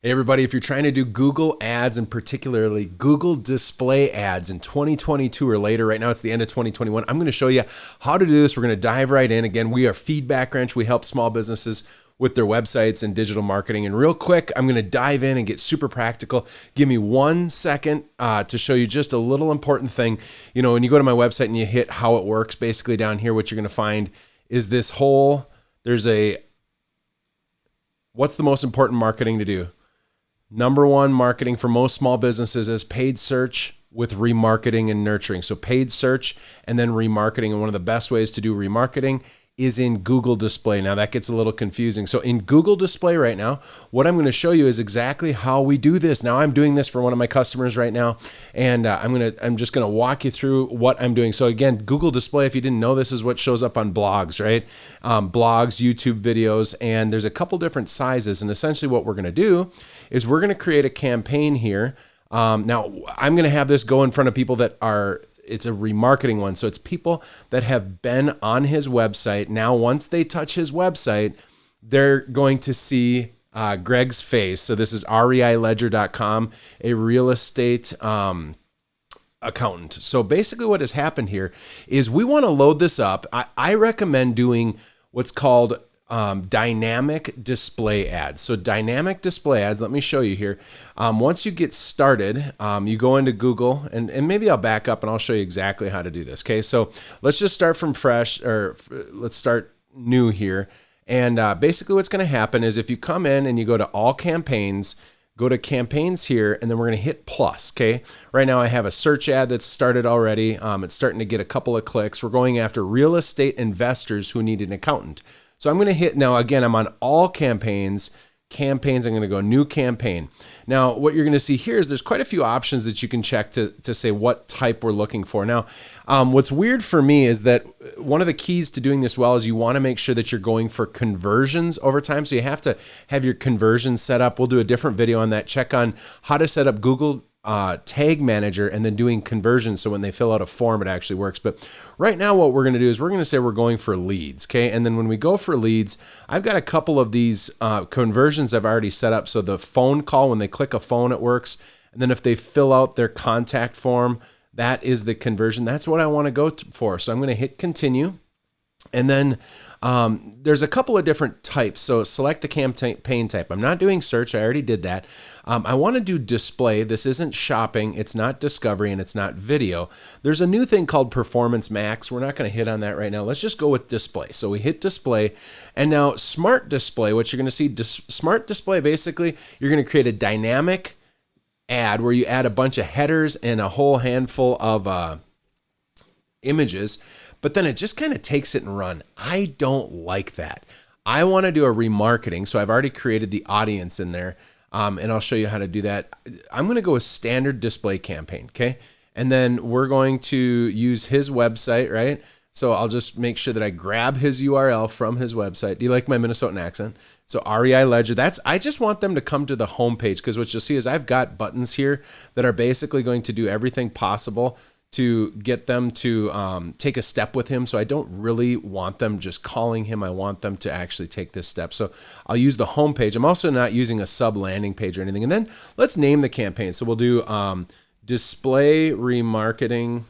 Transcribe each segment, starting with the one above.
Hey everybody, if you're trying to do Google ads and particularly Google display ads in 2022 or later, right now it's the end of 2021, I'm going to show you how to do this. We're going to dive right in. Again, we are Feedbackwrench. We help small businesses with their websites and digital marketing. And real quick, I'm going to dive in and get super practical. Give me 1 second to show you just a little important thing. You know, when you go to my website and you hit how it works, basically down here, what you're going to find is this whole, what's the most important marketing to do? Number one marketing for most small businesses is paid search with remarketing and nurturing. So paid search and then remarketing. And one of the best ways to do remarketing is in Google Display. Now that gets a little confusing. So in Google Display right now, what I'm going to show you is exactly how we do this. Now I'm doing this for one of my customers right now, and I'm just going to walk you through what I'm doing. So again, Google Display, if you didn't know, this is what shows up on blogs, right? Blogs, YouTube videos, and there's a couple different sizes. And essentially what we're going to do is we're going to create a campaign here. Now I'm going to have this go in front of people that are, it's a remarketing one. So it's people that have been on his website. Now, once they touch his website, they're going to see Greg's face. So this is reiledger.com, a real estate accountant. So basically what has happened here is we want to load this up. I recommend doing what's called dynamic display ads. So dynamic display ads, let me show you here. Once you get started, you go into Google, and maybe I'll back up and I'll show you exactly how to do this. Okay, so let's just start from fresh, or let's start new here. And basically what's going to happen is if you come in and you go to all campaigns, go to campaigns here, and then we're going to hit plus. Okay, right now I have a search ad that's started already. It's starting to get a couple of clicks. We're going after real estate investors who need an accountant. So I'm going to hit, now again, I'm on all campaigns, I'm going to go new campaign. Now, what you're going to see here is there's quite a few options that you can check to say what type we're looking for. Now, what's weird for me is that one of the keys to doing this well is you want to make sure that you're going for conversions over time. So you have to have your conversions set up. We'll do a different video on that. Check on how to set up Google Tag Manager and then doing conversions, so when they fill out a form it actually works. But right now what we're going to do is we're going to say we're going for leads. Okay, and then when we go for leads, I've got a couple of these conversions I've already set up. So the phone call, when they click a phone, it works. And then if they fill out their contact form, that is the conversion. That's what I want to go for. So I'm going to hit continue. And then there's a couple of different types. So select the campaign type. I'm not doing search. I already did that. I want to do display. This isn't shopping. It's not discovery, and it's not video. There's a new thing called Performance Max. We're not going to hit on that right now. Let's just go with display. So we hit display, and now smart display, what you're going to see, smart display, basically, you're going to create a dynamic ad where you add a bunch of headers and a whole handful of images, but then it just kind of takes it and run. I don't like that. I want to do a remarketing. So I've already created the audience in there, and I'll show you how to do that. I'm going to go with standard display campaign. Okay. And then we're going to use his website, right? So I'll just make sure that I grab his URL from his website. Do you like my Minnesotan accent? So REI Ledger, I just want them to come to the homepage, because what you'll see is I've got buttons here that are basically going to do everything possible to get them to take a step with him. So I don't really want them just calling him. I want them to actually take this step. So I'll use the home page. I'm also not using a sub landing page or anything. And then let's name the campaign. So we'll do display remarketing.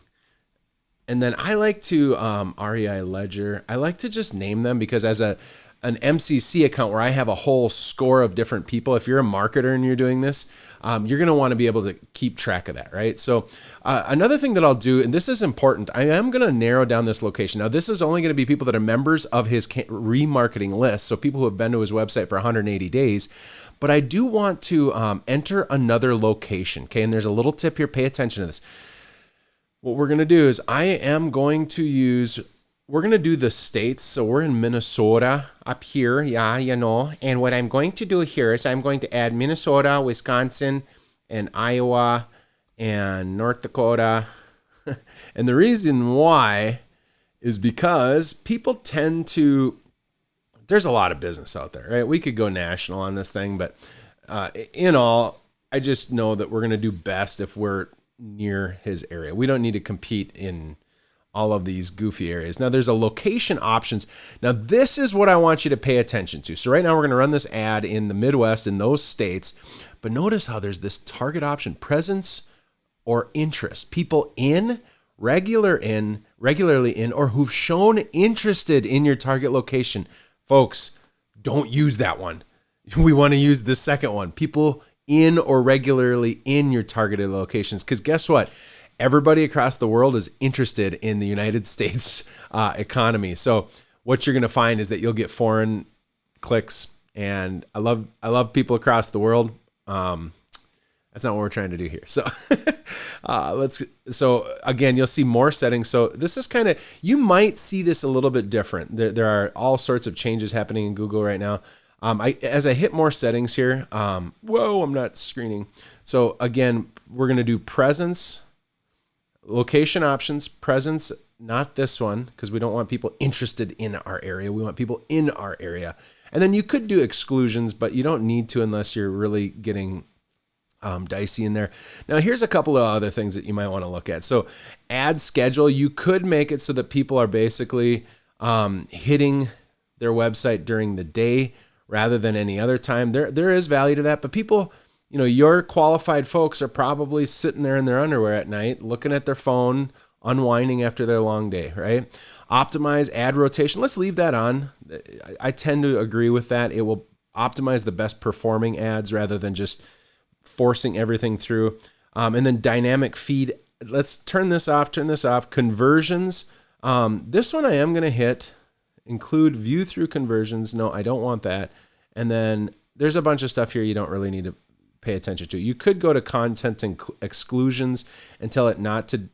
And then I like to REI Ledger. I like to just name them, because as an MCC account where I have a whole score of different people, if you're a marketer and you're doing this, you're going to want to be able to keep track of that, right? So another thing that I'll do, and this is important, I am going to narrow down this location. Now, this is only going to be people that are members of his remarketing list, so people who have been to his website for 180 days. But I do want to enter another location, okay? And there's a little tip here. Pay attention to this. What we're going to do is we're going to do the states. So we're in Minnesota up here. Yeah, you know. And what I'm going to do here is I'm going to add Minnesota, Wisconsin, and Iowa, and North Dakota. And the reason why is because people tend to, there's a lot of business out there, right? We could go national on this thing, but in all, I just know that we're going to do best if we're near his area. We don't need to compete in all of these goofy areas. Now there's a location options. Now this is what I want you to pay attention to. So right now we're going to run this ad in the Midwest in those states, but notice how there's this target option, presence or interest. People regularly in, or who've shown interested in your target location. Folks, don't use that one. We want to use the second one. People in or regularly in your targeted locations. Because guess what? Everybody across the world is interested in the United States economy. So what you're going to find is that you'll get foreign clicks. And I love people across the world. That's not what we're trying to do here. So so again, you'll see more settings. So this is kind of, you might see this a little bit different. There are all sorts of changes happening in Google right now. As I hit more settings here, whoa, I'm not screening. So again, we're going to do presence, location options, presence, not this one, because we don't want people interested in our area. We want people in our area. And then you could do exclusions, but you don't need to unless you're really getting dicey in there. Now, here's a couple of other things that you might want to look at. So ad schedule, you could make it so that people are basically hitting their website during the day rather than any other time. There is value to that, but people, your qualified folks are probably sitting there in their underwear at night, looking at their phone, unwinding after their long day, right? Optimize ad rotation. Let's leave that on. I tend to agree with that. It will optimize the best performing ads rather than just forcing everything through. And then dynamic feed. Let's turn this off. Conversions. This one I am going to hit. Include view through conversions. No, I don't want that. And then there's a bunch of stuff here you don't really need to pay attention to. You could go to content and exclusions and tell it not to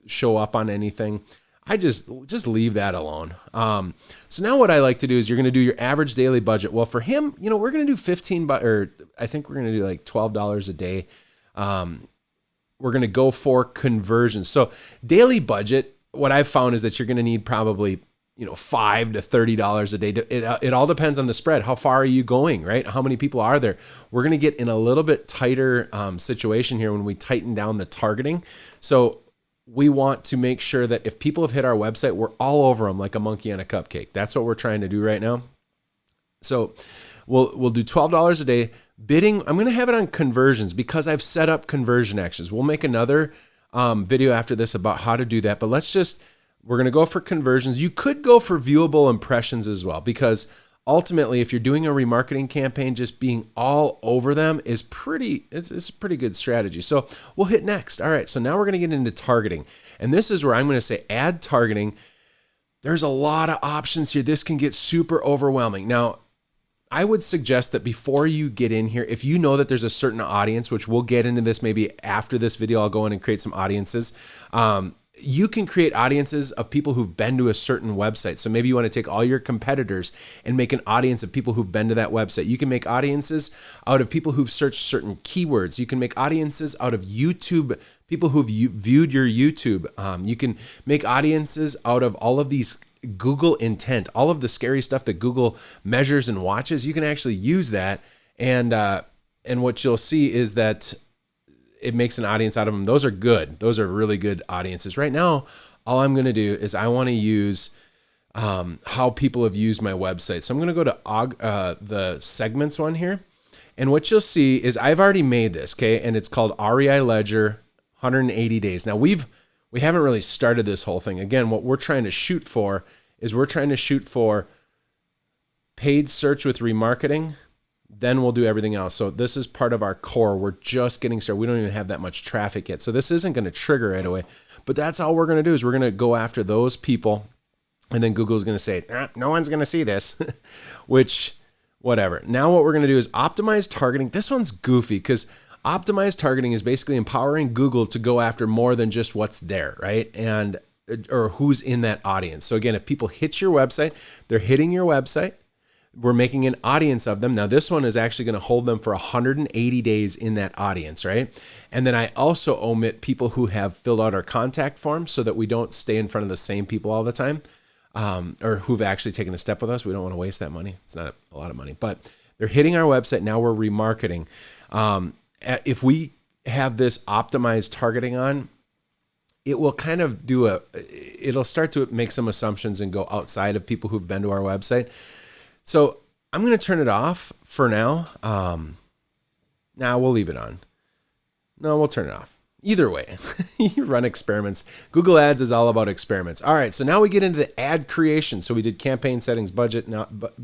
show up on anything. I just leave that alone. So now what I like to do is you're going to do your average daily budget. Well, for him, we're going to do or I think we're going to do like $12 a day. We're going to go for conversions. So daily budget, what I've found is that you're going to need probably $5 to $30 a day. It all depends on the spread. How far are you going, right? How many people are there? We're going to get in a little bit tighter situation here when we tighten down the targeting. So we want to make sure that if people have hit our website, we're all over them like a monkey on a cupcake. That's what we're trying to do right now. So we'll do $12 a day. Bidding, I'm going to have it on conversions because I've set up conversion actions. We'll make another video after this about how to do that. But we're going to go for conversions. You could go for viewable impressions as well, because ultimately, if you're doing a remarketing campaign, just being all over them is it's a pretty good strategy. So we'll hit next. All right. So now we're going to get into targeting. And this is where I'm going to say add targeting. There's a lot of options here. This can get super overwhelming. Now, I would suggest that before you get in here, if you know that there's a certain audience, which we'll get into this maybe after this video, I'll go in and create some audiences. You can create audiences of people who've been to a certain website. So maybe you want to take all your competitors and make an audience of people who've been to that website. You can make audiences out of people who've searched certain keywords. You can make audiences out of YouTube, people who've viewed your YouTube. You can make audiences out of all of these Google intent, all of the scary stuff that Google measures and watches. You can actually use that. And what you'll see is that it makes an audience out of them. Those are good. Those are really good audiences. Right now, all I'm going to do is I want to use how people have used my website. So I'm going to go to the segments one here. And what you'll see is I've already made this, okay? And it's called REI Ledger 180 days. Now, we haven't really started this whole thing. Again, what we're trying to shoot for is paid search with remarketing. Then we'll do everything else. So this is part of our core. We're just getting started. We don't even have that much traffic yet. So this isn't going to trigger right away. But that's all we're going to do is we're going to go after those people. And then Google's going to say, no one's going to see this, which, whatever. Now what we're going to do is optimize targeting. This one's goofy because optimized targeting is basically empowering Google to go after more than just what's there, right? Or who's in that audience. So again, if people hit your website, they're hitting your website. We're making an audience of them. Now, this one is actually going to hold them for 180 days in that audience, right? And then I also omit people who have filled out our contact form so that we don't stay in front of the same people all the time, or who've actually taken a step with us. We don't want to waste that money. It's not a lot of money, but they're hitting our website. Now we're remarketing. If we have this optimized targeting on, it will kind of it'll start to make some assumptions and go outside of people who've been to our website. So I'm going to turn it off for now. We'll leave it on. No, we'll turn it off. Either way, you run experiments. Google Ads is all about experiments. All right, so now we get into the ad creation. So we did campaign settings, budget,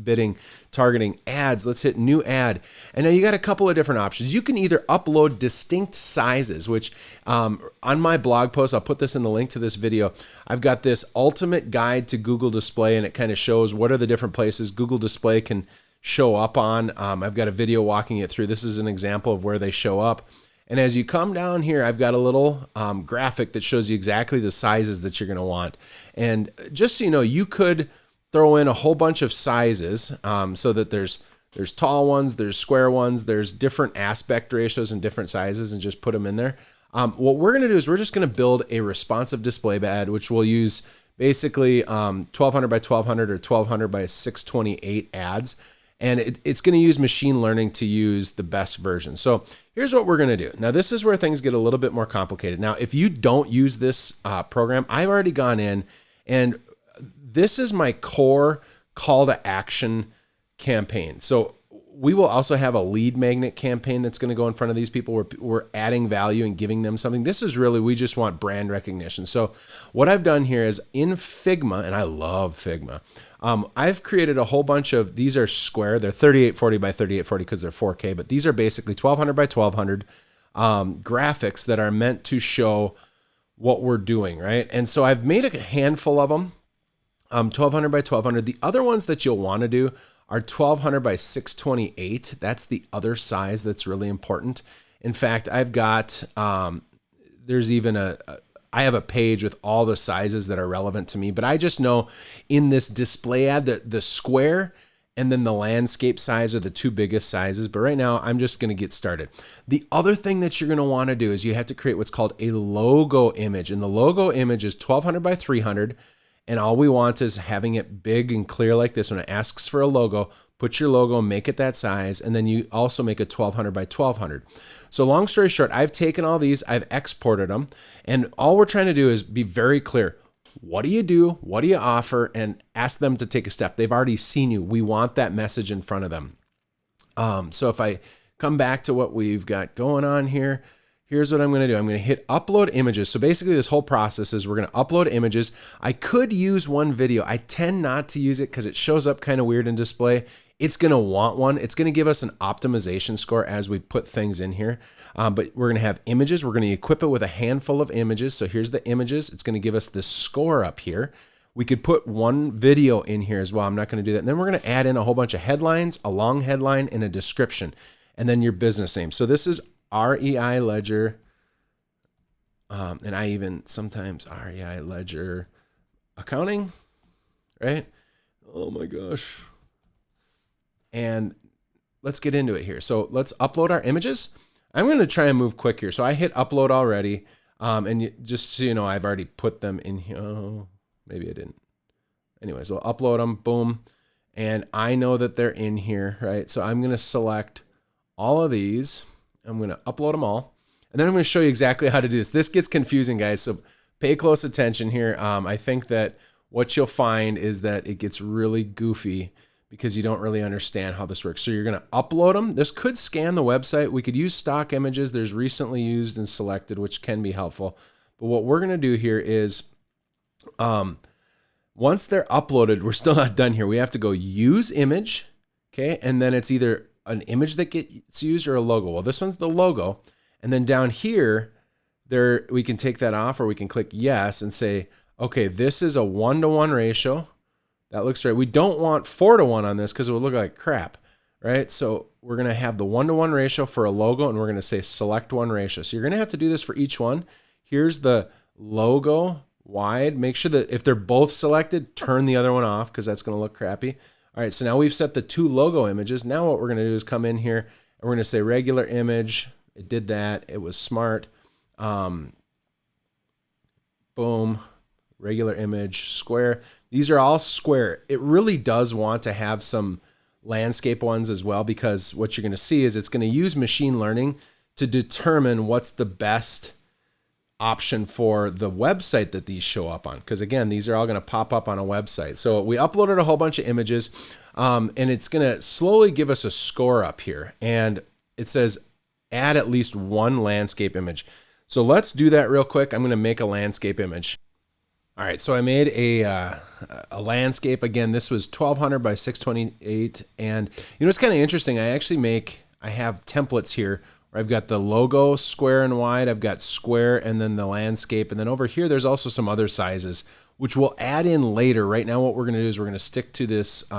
bidding, targeting, ads. Let's hit new ad. And now you got a couple of different options. You can either upload distinct sizes, which on my blog post, I'll put this in the link to this video. I've got this ultimate guide to Google Display, and it kind of shows what are the different places Google Display can show up on. I've got a video walking it through. This is an example of where they show up. And as you come down here, I've got a little graphic that shows you exactly the sizes that you're going to want. And just so you know, you could throw in a whole bunch of sizes so that there's tall ones, there's square ones, there's different aspect ratios and different sizes, and just put them in there. What we're going to do is we're just going to build a responsive display ad, which we'll use basically 1200 by 1200 or 1200 by 628 ads. And it's going to use machine learning to use the best version. So here's what we're going to do. Now, this is where things get a little bit more complicated. Now, if you don't use this program, I've already gone in, and this is my core call to action campaign. So we will also have a lead magnet campaign that's going to go in front of these people where we're adding value and giving them something. This is really, we just want brand recognition. So what I've done here is in Figma, and I love Figma, I've created a whole bunch of, these are square, they're 3840 by 3840 because they're 4K, but these are basically 1200 by 1200 graphics that are meant to show what we're doing, right? And so I've made a handful of them, 1200 by 1200. The other ones that you'll want to do are 1200 by 628. That's the other size that's really important. In fact, I've got, there's even I have a page with all the sizes that are relevant to me, but I just know in this display ad that the square and then the landscape size are the two biggest sizes. But right now I'm just going to get started. The other thing that you're going to want to do is you have to create what's called a logo image. And the logo image is 1200 by 300. And all we want is having it big and clear like this. When it asks for a logo, put your logo, make it that size, and then you also make a 1200 by 1200. So long story short, I've taken all these, I've exported them, and all we're trying to do is be very clear. What do you do? What do you offer? And ask them to take a step. They've already seen you. We want that message in front of them. So if I come back to what we've got going on here, here's what I'm going to do. I'm going to hit upload images. So basically this whole process is we're going to upload images. I could use one video. I tend not to use it because it shows up kind of weird in display. It's going to want one. It's going to give us an optimization score as we put things in here. But we're going to have images. We're going to equip it with a handful of images. So here's the images. It's going to give us this score up here. We could put one video in here as well. I'm not going to do that. And then we're going to add in a whole bunch of headlines, a long headline, and a description, and then your business name. So this is REI Ledger, and I even sometimes REI Ledger Accounting, right? Oh my gosh. And let's get into it here. So let's upload our images. I'm going to try and move quick here. So I hit upload already, and just so you know, I've already put them in here. Oh, maybe I didn't. Anyways, we'll upload them, boom, and I know that they're in here, right? So I'm going to select all of these. I'm going to upload them all, and then I'm going to show you exactly how to do this. This gets confusing, guys, so pay close attention here. I think that what you'll find is that it gets really goofy because you don't really understand how this works. So you're going to upload them. This could scan the website. We could use stock images. There's recently used and selected, which can be helpful. But what we're going to do here is once they're uploaded, we're still not done here. We have to go use image, okay? And then it's either an image that gets used or a logo. Well, this one's the logo. And then down here, we can take that off, or we can click yes and say, okay, this is a 1-to-1 ratio. That looks right. We don't want 4-to-1 on this because it would look like crap, right? So we're going to have the 1-to-1 ratio for a logo, and we're going to say select one ratio. So you're going to have to do this for each one. Here's the logo wide. Make sure that if they're both selected, turn the other one off because that's going to look crappy. All right, so now we've set the two logo images. Now what we're going to do is come in here, and we're going to say regular image. It did that. It was smart. Boom. Regular image, square. These are all square. It really does want to have some landscape ones as well, because what you're going to see is it's going to use machine learning to determine what's the best option for the website that these show up on. Because again, these are all going to pop up on a website. So we uploaded a whole bunch of images, and it's going to slowly give us a score up here. And it says add at least one landscape image. So let's do that real quick. I'm going to make a landscape image. All right, so I made a landscape. Again, this was 1200 by 628. And it's kind of interesting. I have templates here where I've got the logo square and wide. I've got square and then the landscape. And then over here, there's also some other sizes, which we'll add in later. Right now, what we're going to do is we're going to stick to this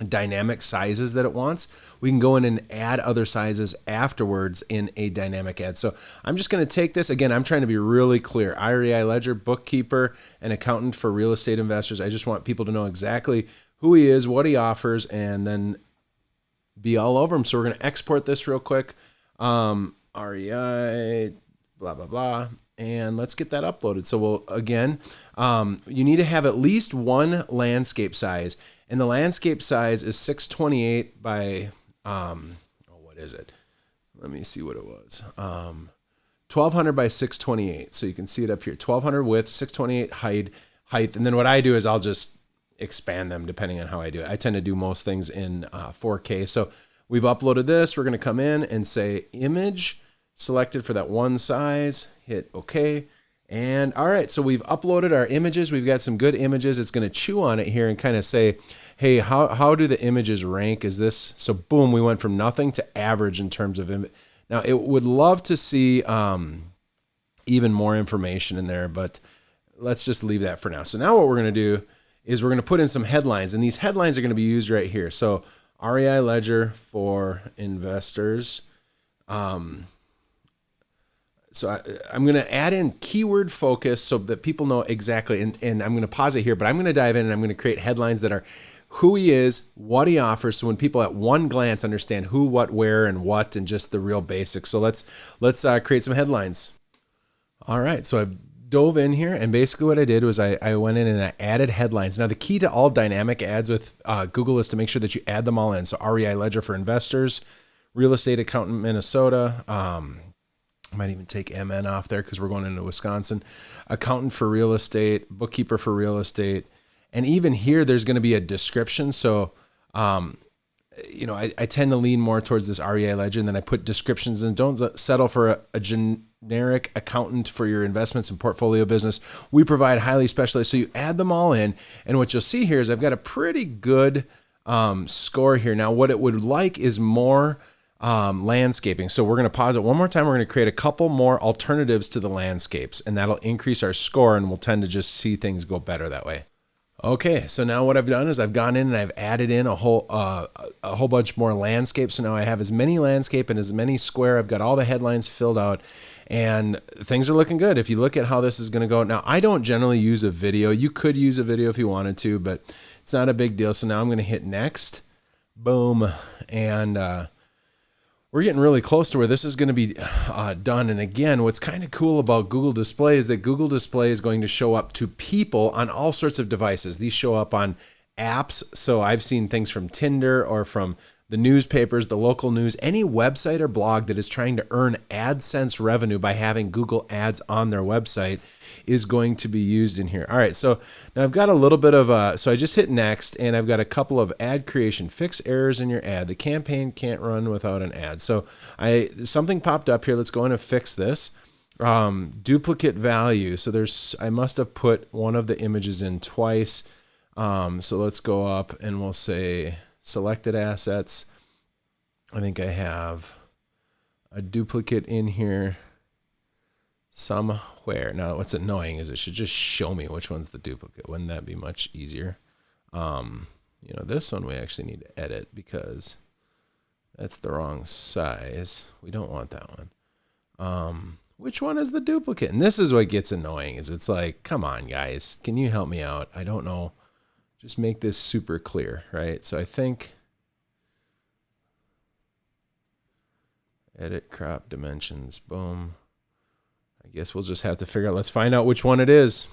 dynamic sizes that it wants. We can go in and add other sizes afterwards in a dynamic ad. So I'm just going to take this. Again, I'm trying to be really clear. REI ledger, bookkeeper, and accountant for real estate investors. I just want people to know exactly who he is, what he offers, and then be all over him. So we're going to export this real quick. REI, blah, blah, blah. And let's get that uploaded. So you need to have at least one landscape size. And the landscape size is 628 by, what is it? Let me see what it was. 1200 by 628. So you can see it up here. 1200 width, 628 height. And then what I do is I'll just expand them depending on how I do it. I tend to do most things in 4K. So we've uploaded this. We're going to come in and say image selected for that one size, hit OK. And all right, so we've uploaded our images. We've got some good images. It's going to chew on it here and kind of say, hey, how do the images rank? Is this, so boom, we went from nothing to average in terms of image. Now, it would love to see even more information in there, but let's just leave that for now. So now what we're going to do is we're going to put in some headlines, and these headlines are going to be used right here. So REI ledger for investors. So I'm going to add in keyword focus so that people know exactly, and I'm going to pause it here, but I'm going to dive in and I'm going to create headlines that are who he is, what he offers. So when people at one glance understand who, what, where, and what, and just the real basics. So let's create some headlines. All right. So I've dove in here, and basically what I did was I went in and I added headlines. Now the key to all dynamic ads with Google is to make sure that you add them all in. So REI ledger for investors, real estate accountant, Minnesota, I might even take MN off there because we're going into Wisconsin. Accountant for real estate, bookkeeper for real estate. And even here, there's going to be a description. So, I tend to lean more towards this REI ledger, and then I put descriptions in. Don't settle for a generic accountant for your investments and portfolio business. We provide highly specialized. So you add them all in. And what you'll see here is I've got a pretty good score here. Now, what it would like is more landscaping. So we're going to pause it one more time. We're going to create a couple more alternatives to the landscapes, and that'll increase our score, and we'll tend to just see things go better that way. Okay, so now what I've done is I've gone in and I've added in a whole bunch more landscapes. So now I have as many landscape and as many square. I've got all the headlines filled out, and things are looking good. If you look at how this is going to go. Now, I don't generally use a video. You could use a video if you wanted to, but it's not a big deal. So now I'm going to hit next. Boom. And we're getting really close to where this is going to be done. And again, what's kind of cool about Google Display is that Google Display is going to show up to people on all sorts of devices. These show up on apps. So I've seen things from Tinder or from the newspapers, the local news, any website or blog that is trying to earn AdSense revenue by having Google Ads on their website is going to be used in here. All right, so now I've got a little bit of so I just hit next, and I've got a couple of ad creation. Fix errors in your ad. The campaign can't run without an ad. So something popped up here. Let's go in and fix this. Duplicate value. So I must have put one of the images in twice. So let's go up and we'll say selected assets. I think I have a duplicate in here somewhere. Now, what's annoying is it should just show me which one's the duplicate. Wouldn't that be much easier? This one we actually need to edit because that's the wrong size. We don't want that one. Which one is the duplicate? And this is what gets annoying is it's like, come on, guys. Can you help me out? I don't know. Just make this super clear, right? So I think edit crop dimensions, boom. I guess we'll just have to figure out, let's find out which one it is.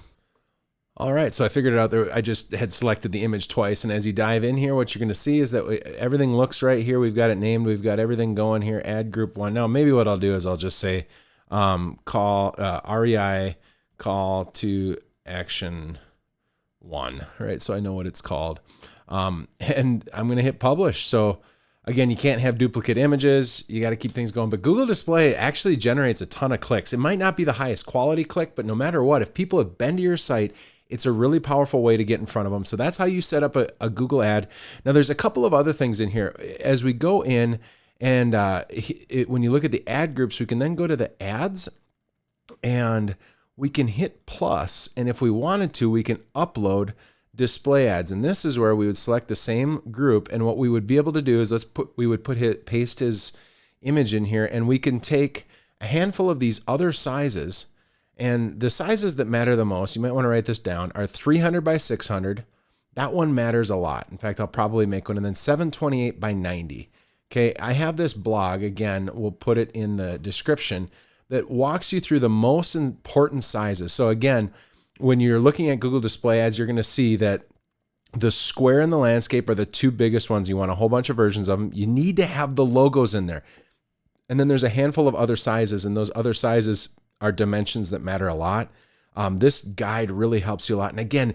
All right, so I figured it out there. I just had selected the image twice, and as you dive in here, what you're gonna see is that everything looks right here. We've got it named, we've got everything going here, add group one. Now, maybe what I'll do is I'll just say REI call to action 1, right? So I know what it's called. And I'm going to hit publish. So again, you can't have duplicate images. You got to keep things going. But Google Display actually generates a ton of clicks. It might not be the highest quality click, but no matter what, if people have been to your site, it's a really powerful way to get in front of them. So that's how you set up a Google ad. Now, there's a couple of other things in here. As we go in and when you look at the ad groups, we can then go to the ads and we can hit plus. And if we wanted to, we can upload display ads. And this is where we would select the same group. And what we would be able to do is paste his image in here, and we can take a handful of these other sizes. And the sizes that matter the most, you might want to write this down, are 300 by 600. That one matters a lot. In fact, I'll probably make one. And then 728 by 90. Okay, I have this blog, again, we'll put it in the description, that walks you through the most important sizes. So again, when you're looking at Google Display Ads, you're going to see that the square and the landscape are the two biggest ones. You want a whole bunch of versions of them. You need to have the logos in there. And then there's a handful of other sizes, and those other sizes are dimensions that matter a lot. This guide really helps you a lot. And again,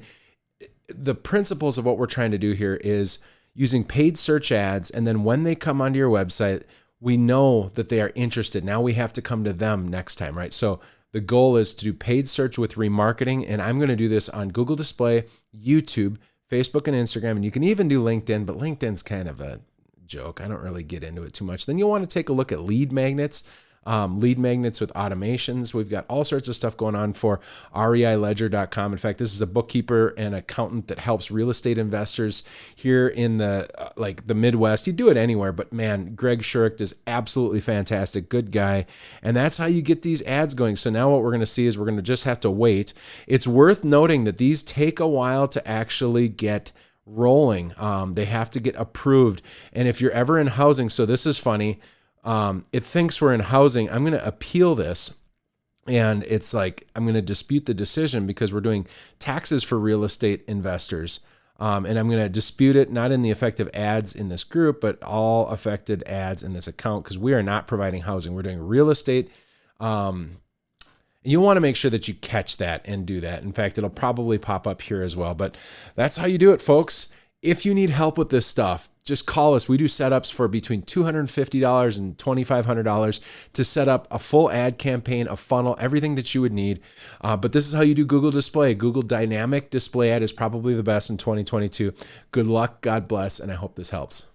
the principles of what we're trying to do here is using paid search ads, and then when they come onto your website, we know that they are interested. Now we have to come to them next time, right? So the goal is to do paid search with remarketing, and I'm going to do this on Google Display, YouTube, Facebook, and Instagram, and you can even do LinkedIn, but LinkedIn's kind of a joke. I don't really get into it too much. Then you'll want to take a look at lead magnets with automations. We've got all sorts of stuff going on for reiledger.com. In fact, this is a bookkeeper and accountant that helps real estate investors here in the Midwest. You do it anywhere, but man, Greg Shurick is absolutely fantastic. Good guy. And that's how you get these ads going. So now what we're going to see is we're going to just have to wait. It's worth noting that these take a while to actually get rolling. They have to get approved. And if you're ever in housing, so this is funny, it thinks we're in housing. I'm going to appeal this, and it's like I'm going to dispute the decision because we're doing taxes for real estate investors. And I'm going to dispute it, not in the effective ads in this group, but all affected ads in this account, because we are not providing housing. We're doing real estate. And you want to make sure that you catch that and do that. In fact, it'll probably pop up here as well. But that's how you do it, folks. If you need help with this stuff, just call us. We do setups for between $250 and $2,500 to set up a full ad campaign, a funnel, everything that you would need. But this is how you do Google Display. Google Dynamic Display Ad is probably the best in 2022. Good luck, God bless, and I hope this helps.